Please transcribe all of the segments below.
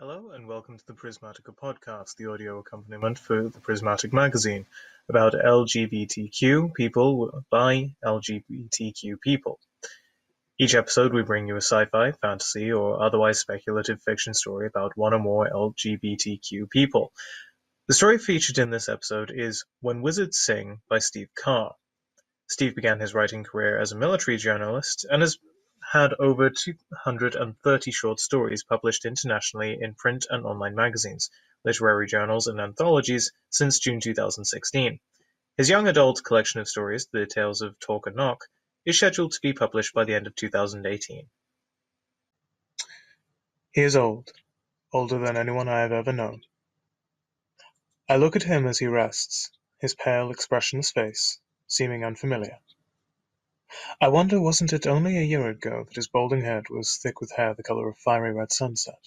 Hello and welcome to the Prismatica Podcast, the audio accompaniment for the Prismatic Magazine, about LGBTQ people by LGBTQ people. Each episode we bring you a sci-fi, fantasy, or otherwise speculative fiction story about one or more LGBTQ people. The story featured in this episode is When Wizards Sing by Steve Carr. Steve began his writing career as a military journalist and has had over 230 short stories published internationally in print and online magazines, literary journals, and anthologies since June 2016. His young adult collection of stories, The Tales of Talk and Knock, is scheduled to be published by the end of 2018. He is old, older than anyone I have ever known. I look at him as he rests, his pale, expressionless face seeming unfamiliar. I wonder wasn't it only a year ago that his balding head was thick with hair the color of fiery red sunset?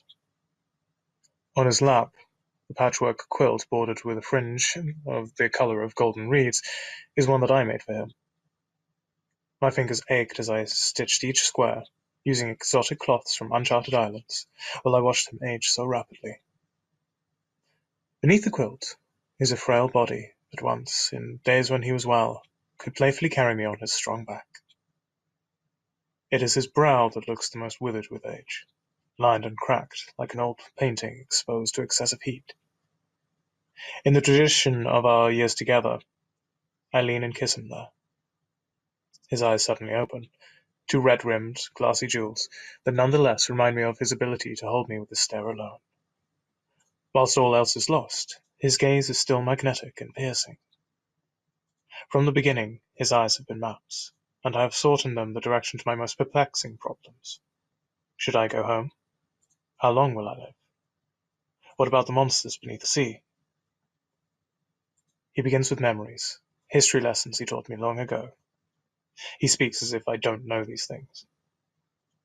On his lap, the patchwork quilt bordered with a fringe of the color of golden reeds is one that I made for him. My fingers ached as I stitched each square, using exotic cloths from uncharted islands, while I watched him age so rapidly. Beneath the quilt is a frail body that once, in days when he was well, could playfully carry me on his strong back. It is his brow that looks the most withered with age, lined and cracked like an old painting exposed to excessive heat. In the tradition of our years together, I lean and kiss him there. His eyes suddenly open, two red-rimmed, glassy jewels that nonetheless remind me of his ability to hold me with a stare alone. Whilst all else is lost, his gaze is still magnetic and piercing. From the beginning, his eyes have been maps, and I have sought in them the direction to my most perplexing problems. Should I go home? How long will I live? What about the monsters beneath the sea? He begins with memories, history lessons he taught me long ago. He speaks as if I don't know these things.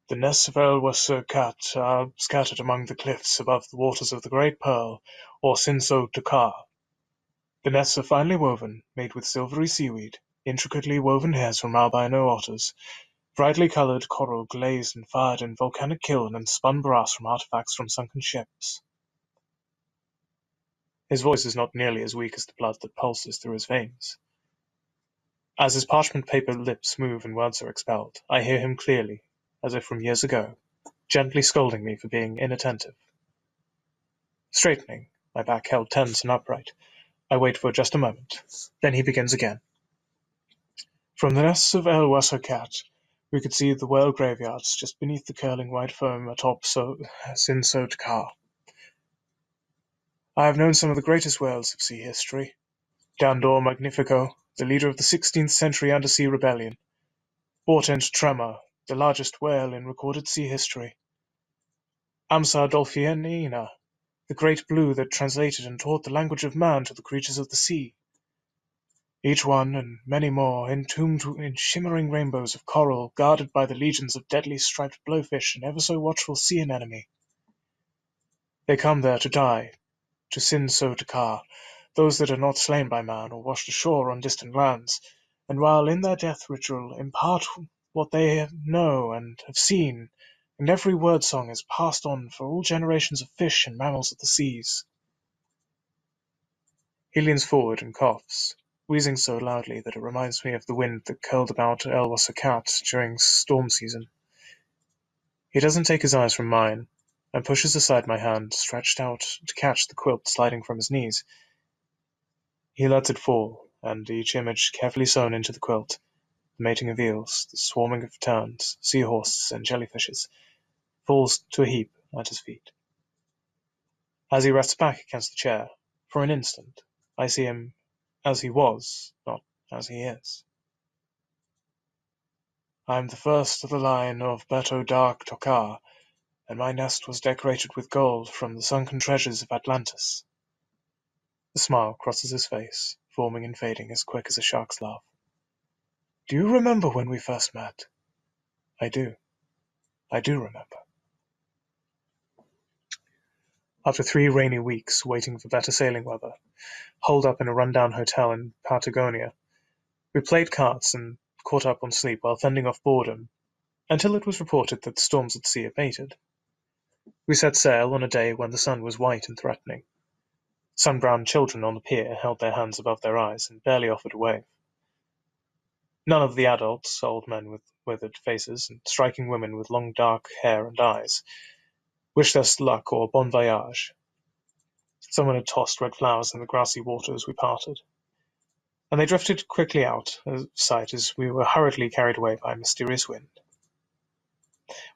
The nests of Cat are scattered among the cliffs above the waters of the Great Pearl, or Sinso-Takar. The nests are finely woven, made with silvery seaweed, intricately woven hairs from albino otters, brightly colored coral glazed and fired in volcanic kiln and spun brass from artifacts from sunken ships. His voice is not nearly as weak as the blood that pulses through his veins. As his parchment paper lips move and words are expelled, I hear him clearly, as if from years ago, gently scolding me for being inattentive. Straightening, my back held tense and upright, I wait for just a moment. Then he begins again. From the nests of Cat, we could see the whale graveyards just beneath the curling white foam atop Sinso-Takar. I have known some of the greatest whales of sea history. Dandor Magnifico, the leader of the 16th century undersea rebellion. Portent Tremor, the largest whale in recorded sea history. Amsa Dolphinina, the great blue that translated and taught the language of man to the creatures of the sea. Each one, and many more, entombed in shimmering rainbows of coral, guarded by the legions of deadly striped blowfish and ever-so-watchful sea anemone. They come there to die, to Sinso-Takar, those that are not slain by man or washed ashore on distant lands, and while in their death ritual impart what they know and have seen, and every word song is passed on for all generations of fish and mammals of the seas. He leans forward and coughs, wheezing so loudly that it reminds me of the wind that curled about Cat during storm season. He doesn't take his eyes from mine, and pushes aside my hand stretched out to catch the quilt sliding from his knees. He lets it fall, and each image carefully sewn into the quilt, the mating of eels, the swarming of terns, seahorses, and jellyfishes, falls to a heap at his feet. As he rests back against the chair, for an instant, I see him as he was, not as he is. I am the first of the line of Beto Dark Tokar, and my nest was decorated with gold from the sunken treasures of Atlantis. The smile crosses his face, forming and fading as quick as a shark's laugh. Do you remember when we first met? I do. I do remember. After 3 rainy weeks waiting for better sailing weather, holed up in a rundown hotel in Patagonia, we played cards and caught up on sleep while fending off boredom, until it was reported that the storms at sea abated. We set sail on a day when the sun was white and threatening. Sun-browned children on the pier held their hands above their eyes and barely offered a wave. None of the adults, old men with withered faces and striking women with long dark hair and eyes, wished us luck or bon voyage. Someone had tossed red flowers in the grassy water as we parted, and they drifted quickly out of sight as we were hurriedly carried away by a mysterious wind.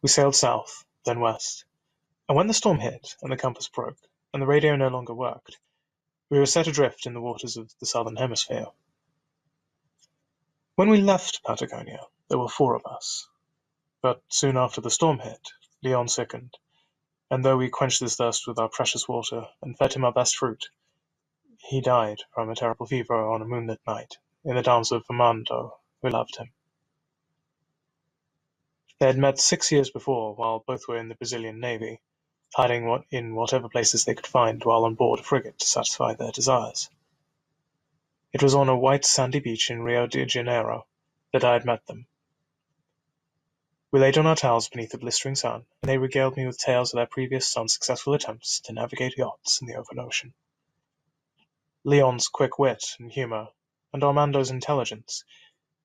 We sailed south, then west, and when the storm hit and the compass broke and the radio no longer worked, we were set adrift in the waters of the southern hemisphere. When we left Patagonia, there were 4 of us, but soon after the storm hit, Leon sickened, and though we quenched his thirst with our precious water and fed him our best fruit, he died from a terrible fever on a moonlit night in the arms of Armando, who loved him. They had met 6 years before while both were in the Brazilian Navy, hiding in whatever places they could find while on board a frigate to satisfy their desires. It was on a white sandy beach in Rio de Janeiro that I had met them. We laid on our towels beneath the blistering sun, and they regaled me with tales of their previous unsuccessful attempts to navigate yachts in the open ocean. Leon's quick wit and humor, and Armando's intelligence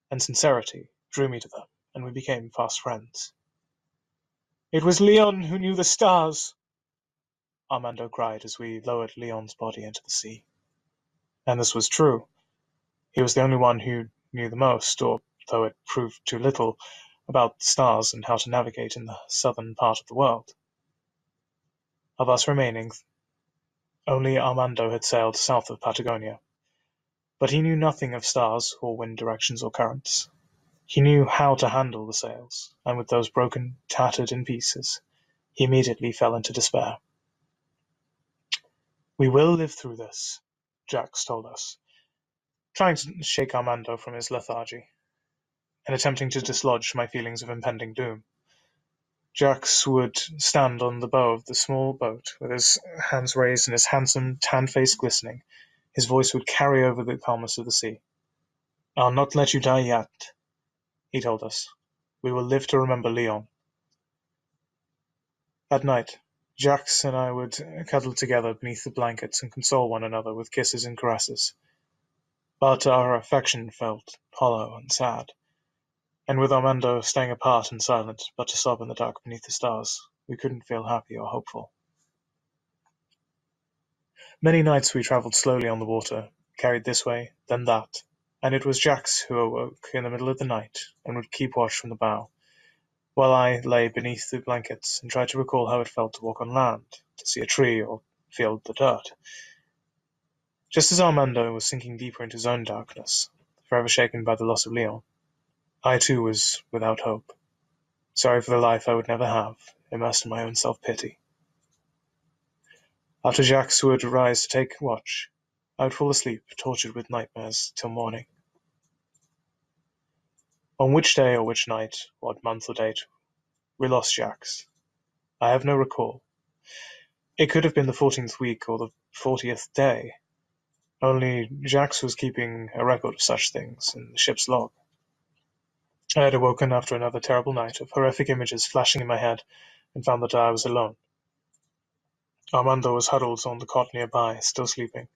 and sincerity drew me to them, and we became fast friends. "It was Leon who knew the stars," Armando cried as we lowered Leon's body into the sea. And this was true. He was the only one who knew the most, or, though it proved too little, about the stars and how to navigate in the southern part of the world. Of us remaining, only Armando had sailed south of Patagonia, but he knew nothing of stars or wind directions or currents. He knew how to handle the sails, and with those broken, tattered in pieces, he immediately fell into despair. "We will live through this," Jax told us, trying to shake Armando from his lethargy, and attempting to dislodge my feelings of impending doom. Jax would stand on the bow of the small boat, with his hands raised and his handsome, tanned face glistening. His voice would carry over the calmness of the sea. "I'll not let you die yet," he told us. "We will live to remember Leon." At night, Jax and I would cuddle together beneath the blankets and console one another with kisses and caresses. But our affection felt hollow and sad, and with Armando staying apart and silent, but to sob in the dark beneath the stars, we couldn't feel happy or hopeful. Many nights we travelled slowly on the water, carried this way, then that, and it was Jax who awoke in the middle of the night and would keep watch from the bow, while I lay beneath the blankets and tried to recall how it felt to walk on land, to see a tree, or feel the dirt. Just as Armando was sinking deeper into his own darkness, forever shaken by the loss of Leon, I too was without hope, sorry for the life I would never have, immersed in my own self-pity. After Jax would rise to take watch, I would fall asleep, tortured with nightmares, till morning. On which day or which night, what month or date, we lost Jax, I have no recall. It could have been the 14th week or the 40th day. Only Jax was keeping a record of such things in the ship's log. I had awoken after another terrible night of horrific images flashing in my head and found that I was alone. Armando was huddled on the cot nearby, still sleeping.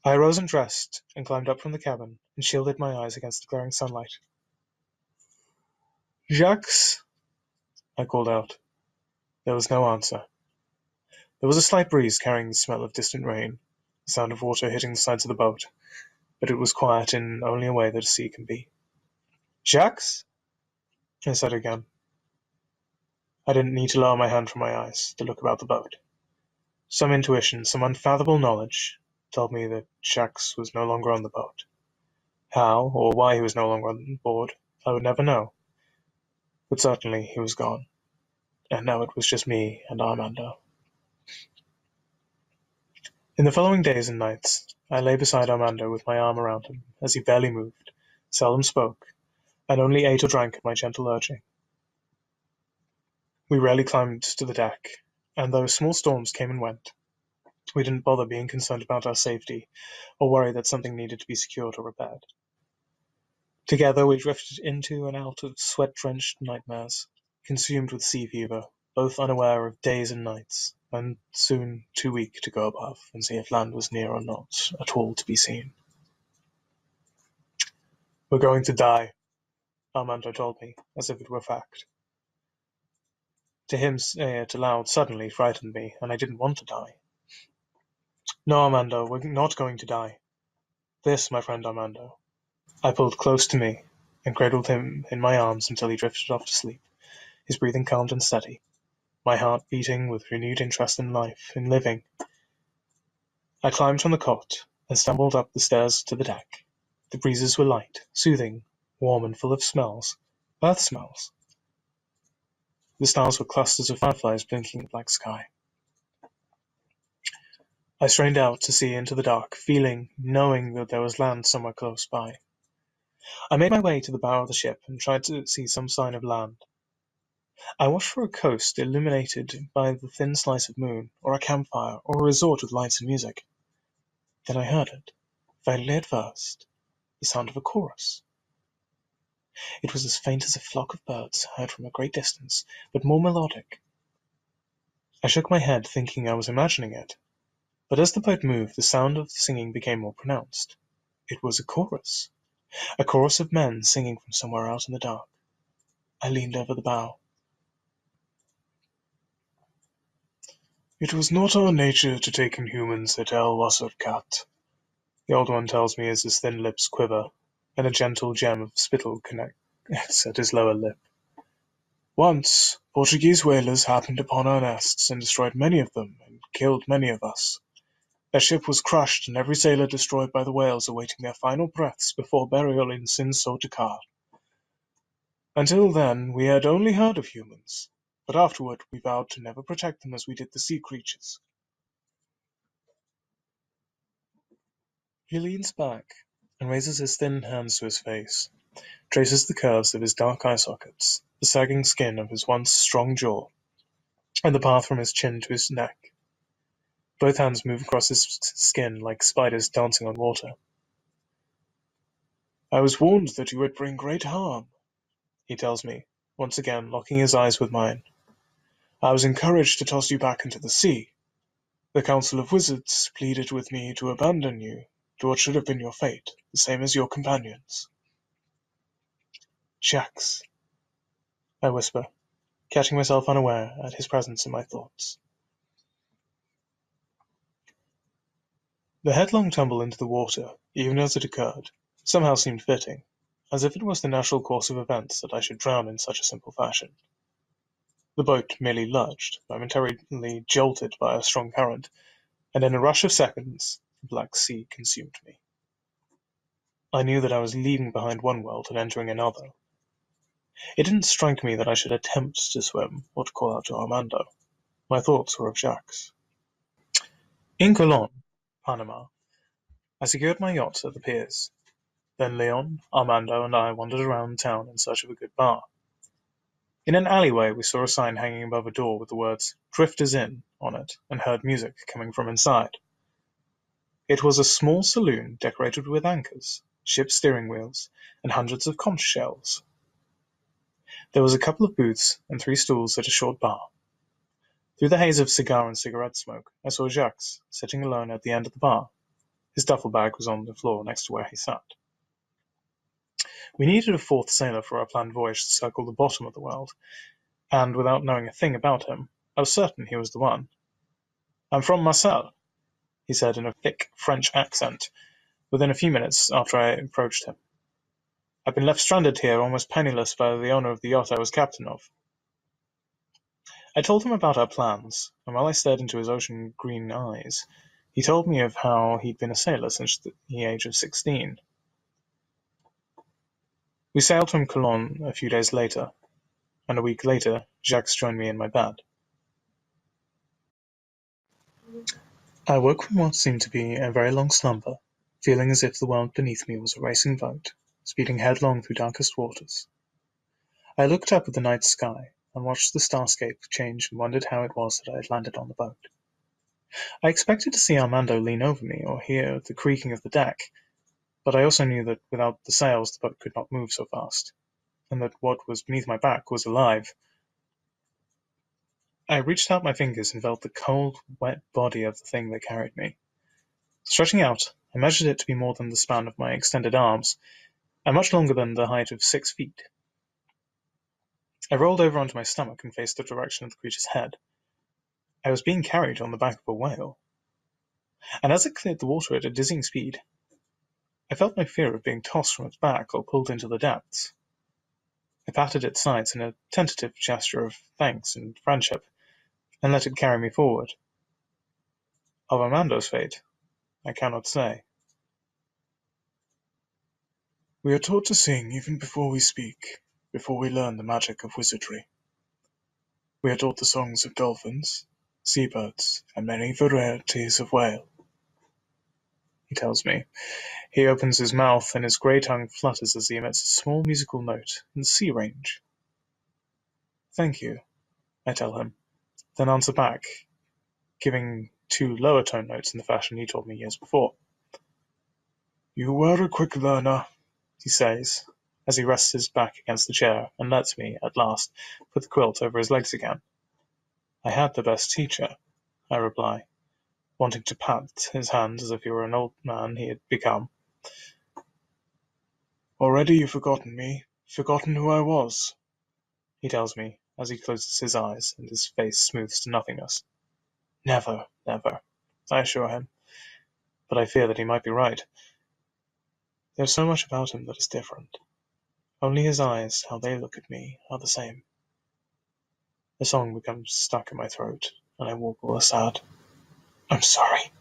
I arose and dressed and climbed up from the cabin and shielded my eyes against the glaring sunlight. "Jax," I called out. There was no answer. There was a slight breeze carrying the smell of distant rain, the sound of water hitting the sides of the boat, but it was quiet in only a way that a sea can be. "Jax?" I said again. I didn't need to lower my hand from my eyes to look about the boat. Some intuition, some unfathomable knowledge, told me that Jax was no longer on the boat. How or why he was no longer on board, I would never know. But certainly he was gone, and now it was just me and Armando. In the following days and nights, I lay beside Armando with my arm around him, as he barely moved, seldom spoke, and only ate or drank at my gentle urging. We rarely climbed to the deck, and though small storms came and went, we didn't bother being concerned about our safety, or worry that something needed to be secured or repaired. Together we drifted into and out of sweat-drenched nightmares, consumed with sea fever, both unaware of days and nights, and soon too weak to go above and see if land was near or not at all to be seen. "We're going to die," Armando told me, as if it were fact. To him say it aloud suddenly frightened me, and I didn't want to die. "No, Armando, we're not going to die. This, my friend Armando." I pulled close to me and cradled him in my arms until he drifted off to sleep, his breathing calm and steady, my heart beating with renewed interest in life, in living. I climbed from the cot and stumbled up the stairs to the deck. The breezes were light, soothing, warm and full of smells, earth smells. The stars were clusters of fireflies blinking in the black sky. I strained out to see into the dark, knowing that there was land somewhere close by. I made my way to the bow of the ship and tried to see some sign of land. I watched for a coast illuminated by the thin slice of moon, or a campfire, or a resort with lights and music. Then I heard it, faintly at first, the sound of a chorus. It was as faint as a flock of birds heard from a great distance, but more melodic. I shook my head, thinking I was imagining it. But as the boat moved, the sound of the singing became more pronounced. It was a chorus of men singing from somewhere out in the dark. I leaned over the bow. "It was not our nature to take in humans at El Wasserkat," the old one tells me as his thin lips quiver, and a gentle gem of spittle connects at his lower lip. "Once, Portuguese whalers happened upon our nests and destroyed many of them and killed many of us. Their ship was crushed and every sailor destroyed by the whales awaiting their final breaths before burial in Sinsotakar. Until then, we had only heard of humans, but afterward we vowed to never protect them as we did the sea creatures." He leans back and raises his thin hands to his face, traces the curves of his dark eye sockets, the sagging skin of his once strong jaw, and the path from his chin to his neck. Both hands move across his skin like spiders dancing on water. "I was warned that you would bring great harm," he tells me, once again locking his eyes with mine. "I was encouraged to toss you back into the sea. The Council of Wizards pleaded with me to abandon you to what should have been your fate, the same as your companions." "Jax," I whisper, catching myself unaware at his presence in my thoughts. The headlong tumble into the water, even as it occurred, somehow seemed fitting, as if it was the natural course of events that I should drown in such a simple fashion. The boat merely lurched, momentarily jolted by a strong current, and in a rush of seconds the black sea consumed me. I knew that I was leaving behind one world and entering another. It didn't strike me that I should attempt to swim or to call out to Armando. My thoughts were of Jax. In Colon, Panama, I secured my yacht at the piers. Then Leon, Armando, and I wandered around town in search of a good bar. In an alleyway we saw a sign hanging above a door with the words "Drifters Inn" on it, and heard music coming from inside. It was a small saloon decorated with anchors, ship steering wheels, and hundreds of conch shells. There was a couple of booths and 3 stools at a short bar. Through the haze of cigar and cigarette smoke, I saw Jacques sitting alone at the end of the bar. His duffel bag was on the floor next to where he sat. We needed a 4th sailor for our planned voyage to circle the bottom of the world, and without knowing a thing about him, I was certain he was the one. "I'm from Marseille," he said in a thick French accent, within a few minutes after I approached him. "I've been left stranded here almost penniless by the owner of the yacht I was captain of." I told him about our plans, and while I stared into his ocean-green eyes, he told me of how he'd been a sailor since the age of 16. We sailed from Cologne a few days later, and a week later Jacques joined me in my bed. I woke from what seemed to be a very long slumber, feeling as if the world beneath me was a racing boat, speeding headlong through darkest waters. I looked up at the night sky and watched the starscape change and wondered how it was that I had landed on the boat. I expected to see Armando lean over me or hear the creaking of the deck, but I also knew that without the sails the boat could not move so fast, and that what was beneath my back was alive. I reached out my fingers and felt the cold, wet body of the thing that carried me. Stretching out, I measured it to be more than the span of my extended arms, and much longer than the height of 6 feet. I rolled over onto my stomach and faced the direction of the creature's head. I was being carried on the back of a whale, and as it cleared the water at a dizzying speed, I felt no fear of being tossed from its back or pulled into the depths. I patted its sides in a tentative gesture of thanks and friendship, and let it carry me forward. Of Amando's fate, I cannot say. We are taught to sing even before we speak, before we learn the magic of wizardry. We are taught the songs of dolphins, seabirds, and many varieties of whale, he tells me. He opens his mouth and his grey tongue flutters as he emits a small musical note in C range. Thank you, I tell him, then answer back, giving 2 lower tone notes in the fashion he taught me years before. You were a quick learner, he says, as he rests his back against the chair and lets me, at last, put the quilt over his legs again. I had the best teacher, I reply, wanting to pat his hand as if he were an old man he had become. Already you've forgotten me, forgotten who I was, he tells me, as he closes his eyes and his face smooths to nothingness. Never, never, I assure him, but I fear that he might be right. There's so much about him that is different. Only his eyes, how they look at me, are the same. The song becomes stuck in my throat, and I warble a sad, I'm sorry.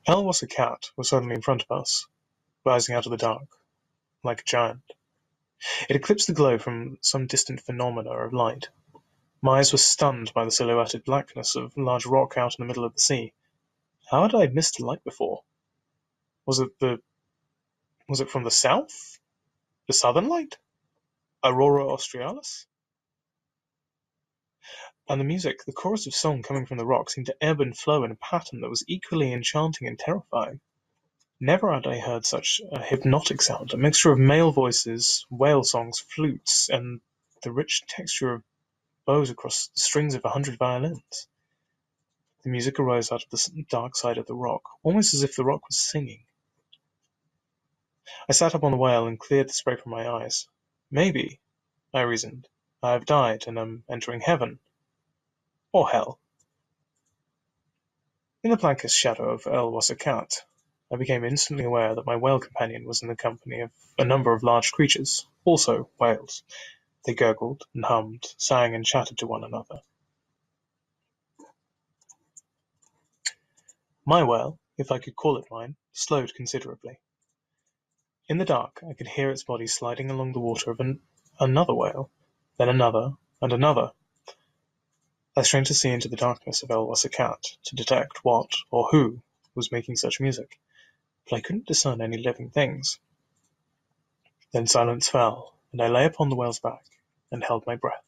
Al was a cat was suddenly in front of us, rising out of the dark, like a giant. It eclipsed the glow from some distant phenomena of light. My eyes were stunned by the silhouetted blackness of a large rock out in the middle of the sea. How had I missed the light before? Was it from the south? The southern light? Aurora Australis? And the music, the chorus of song coming from the rock, seemed to ebb and flow in a pattern that was equally enchanting and terrifying. Never had I heard such a hypnotic sound, a mixture of male voices, whale songs, flutes, and the rich texture of bows across the strings of 100 violins. The music arose out of the dark side of the rock, almost as if the rock was singing. I sat up on the whale and cleared the spray from my eyes. Maybe, I reasoned, I have died and am entering heaven. Or hell. In the blankest shadow of El Wasakat, I became instantly aware that my whale companion was in the company of a number of large creatures, also whales. They gurgled and hummed, sang and chattered to one another. My whale, if I could call it mine, slowed considerably. In the dark, I could hear its body sliding along the water of another whale, then another, and another. I strained to see into the darkness of El Wasakat to detect what or who was making such music, but I couldn't discern any living things. Then silence fell, and I lay upon the whale's back and held my breath.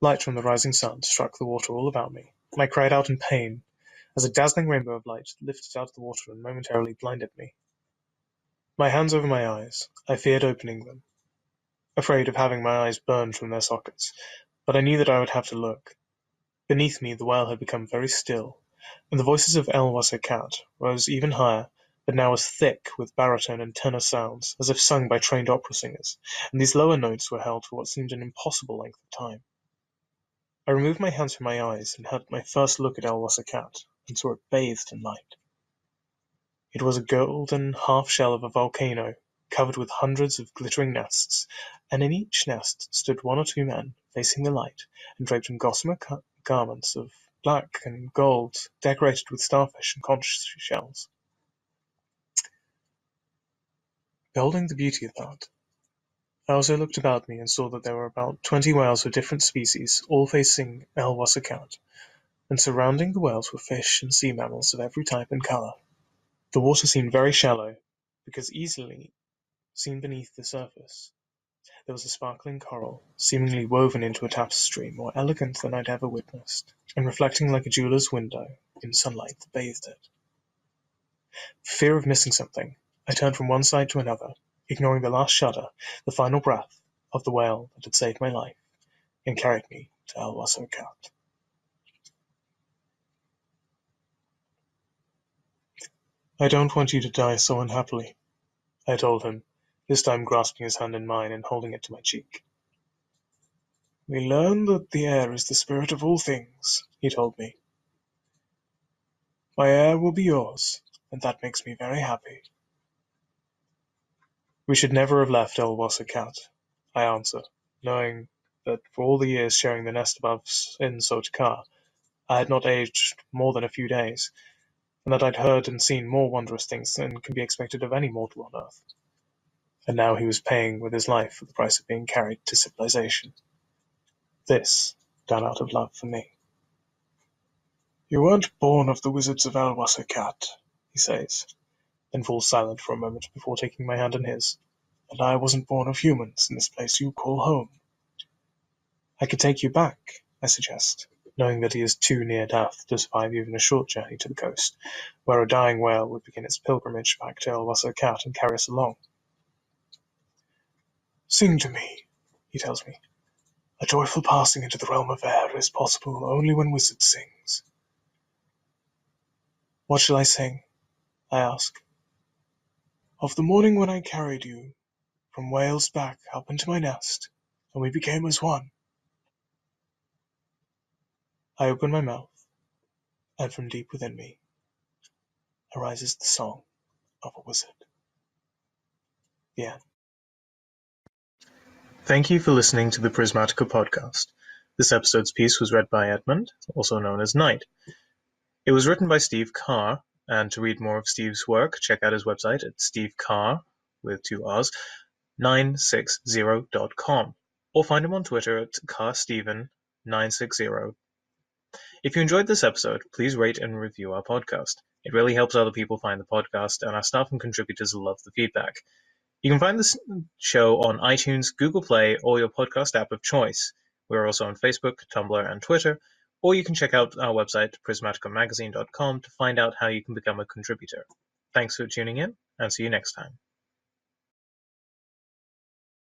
Light from the rising sun struck the water all about me, and I cried out in pain as a dazzling rainbow of light lifted out of the water and momentarily blinded me. My hands over my eyes, I feared opening them, afraid of having my eyes burned from their sockets, but I knew that I would have to look. Beneath me the whale had become very still, and the voices of El Wasakat rose even higher, but now as thick with baritone and tenor sounds, as if sung by trained opera singers, and these lower notes were held for what seemed an impossible length of time. I removed my hands from my eyes and had my first look at El Wasakat, and saw it bathed in light. It was a golden half-shell of a volcano, covered with hundreds of glittering nests, and in each nest stood 1 or 2 men, facing the light, and draped in gossamer garments of black and gold, decorated with starfish and conch shells. Beholding the beauty of that, I also looked about me and saw that there were about 20 whales of different species, all facing El Wasakat, and surrounding the whales were fish and sea mammals of every type and color. The water seemed very shallow, because easily seen beneath the surface. There was a sparkling coral, seemingly woven into a tapestry more elegant than I'd ever witnessed, and reflecting like a jeweller's window in sunlight that bathed it. For fear of missing something, I turned from one side to another, ignoring the last shudder, the final breath, of the whale that had saved my life and carried me to El Wasso Cat. I don't want you to die so unhappily, I told him, this time grasping his hand in mine and holding it to my cheek. We learn that the air is the spirit of all things, he told me. My air will be yours, and that makes me very happy. We should never have left El Wasso Cat, I answer, knowing that for all the years sharing the nest above in Sotakar, I had not aged more than a few days, and that I'd heard and seen more wondrous things than can be expected of any mortal on earth. And now he was paying with his life for the price of being carried to civilization. This done out of love for me. You weren't born of the wizards of El Wasso Cat, he says, then falls silent for a moment before taking my hand in his. And I wasn't born of humans in this place you call home. I could take you back, I suggest, knowing that he is too near death to survive even a short journey to the coast, where a dying whale would begin its pilgrimage back to El Wasso Cat and carry us along. Sing to me, he tells me. A joyful passing into the realm of air is possible only when wizard sings. What shall I sing? I ask. Of the morning when I carried you from Wales back up into my nest, and we became as one. I open my mouth, and from deep within me arises the song of a wizard. The end. Thank you for listening to the Prismatica Podcast. This episode's piece was read by Edmund, also known as Knight. It was written by Steve Carr, and to read more of Steve's work, check out his website at stevecarr, with 2 R's, 960.com, or find him on Twitter at carsteven960. If you enjoyed this episode, please rate and review our podcast. It really helps other people find the podcast, and our staff and contributors love the feedback. You can find this show on iTunes, Google Play, or your podcast app of choice. We're also on Facebook, Tumblr, and Twitter, or you can check out our website, prismaticamagazine.com, to find out how you can become a contributor. Thanks for tuning in, and see you next time.